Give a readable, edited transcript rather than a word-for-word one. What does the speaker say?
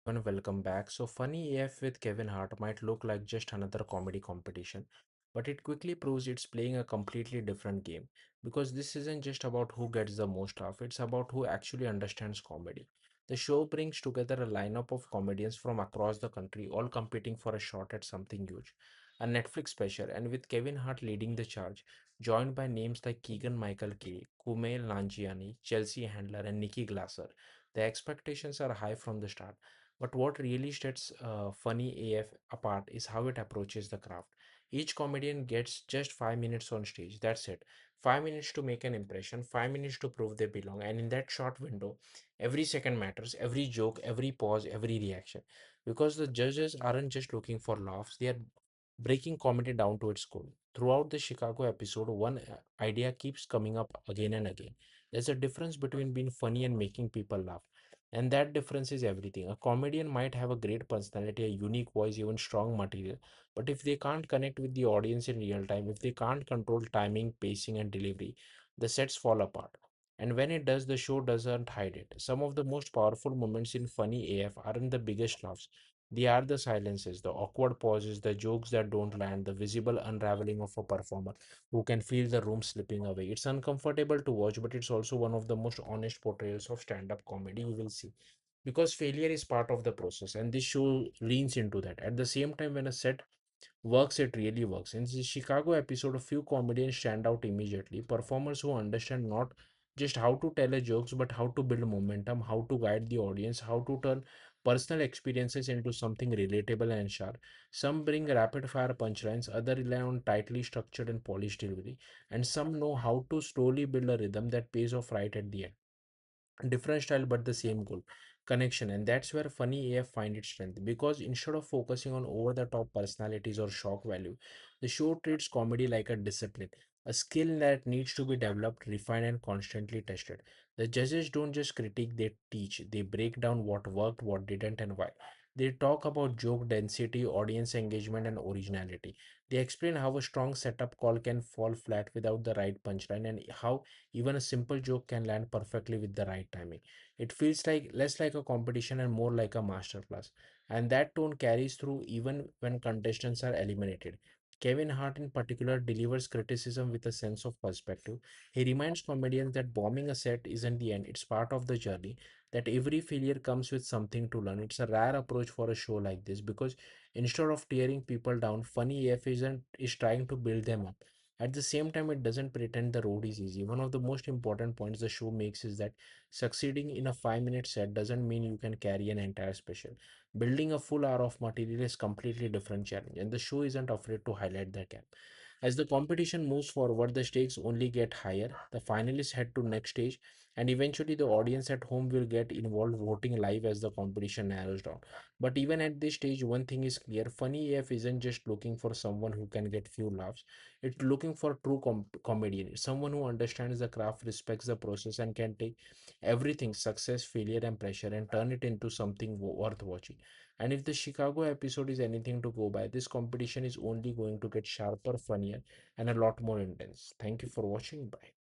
everyone, welcome back. So, Funny AF with Kevin Hart might look like just another comedy competition, but it quickly proves it's playing a completely different game because this isn't just about who gets the most laugh, it's about who actually understands comedy. The show brings together a lineup of comedians from across the country, all competing for a shot at something huge. A Netflix special, and with Kevin Hart leading the charge, joined by names like Keegan Michael Kay, Kumail Nanjiani, Chelsea Handler, and Nikki Glasser. The expectations are high from the start, but what really sets Funny AF apart is how it approaches the craft. Each comedian gets just 5 minutes on stage. That's it. 5 minutes to make an impression, 5 minutes to prove they belong. And in that short window, every second matters, every joke, every pause, every reaction. Because the judges aren't just looking for laughs, they are breaking comedy down to its core. Throughout the Chicago episode, one idea keeps coming up again and again. There's a difference between being funny and making people laugh. And that difference is everything. A comedian might have a great personality, a unique voice, even strong material. But if they can't connect with the audience in real time, if they can't control timing, pacing, and delivery, the sets fall apart. And when it does, the show doesn't hide it. Some of the most powerful moments in Funny AF aren't the biggest laughs. They are the silences, the awkward pauses, the jokes that don't land, the visible unraveling of a performer who can feel the room slipping away. It's uncomfortable to watch, but it's also one of the most honest portrayals of stand up comedy you will see. Because failure is part of the process, and this show leans into that. At the same time, when a set works, it really works. In the Chicago episode, a few comedians stand out immediately. Performers who understand not just how to tell a jokes, but how to build momentum, how to guide the audience, how to turn personal experiences into something relatable and sharp. Some bring rapid fire punchlines, others rely on tightly structured and polished delivery, and some know how to slowly build a rhythm that pays off right at the end. Different style but the same goal, connection. And that's where Funny AF find its strength, because instead of focusing on over the top personalities or shock value, the show treats comedy like a discipline, a skill that needs to be developed, refined, and constantly tested. The judges don't just critique, they teach. They break down what worked, what didn't, and why. They talk about joke density, audience engagement, and originality. They explain how a strong setup call can fall flat without the right punchline, and how even a simple joke can land perfectly with the right timing. It feels like less like a competition and more like a masterclass. And that tone carries through even when contestants are eliminated. Kevin Hart, in particular, delivers criticism with a sense of perspective. He reminds comedians that bombing a set isn't the end, it's part of the journey, that every failure comes with something to learn. It's a rare approach for a show like this, because instead of tearing people down, Funny AF is trying to build them up. At the same time, it doesn't pretend the road is easy. One of the most important points the show makes is that succeeding in a 5 minute set doesn't mean you can carry an entire special. Building a full hour of material is completely different challenge, and the show isn't afraid to highlight the gap. As the competition moves forward, the stakes only get higher. The finalists head to next stage, and eventually the audience at home will get involved, voting live as the competition narrows down. But even at this stage, one thing is clear: Funny AF isn't just looking for someone who can get few laughs. It's looking for a true comedian. It's someone who understands the craft, respects the process, and can take everything, success, failure, and pressure, and turn it into something worth watching. And if the Chicago episode is anything to go by, this competition is only going to get sharper, funnier, and a lot more intense. Thank you for watching. Bye.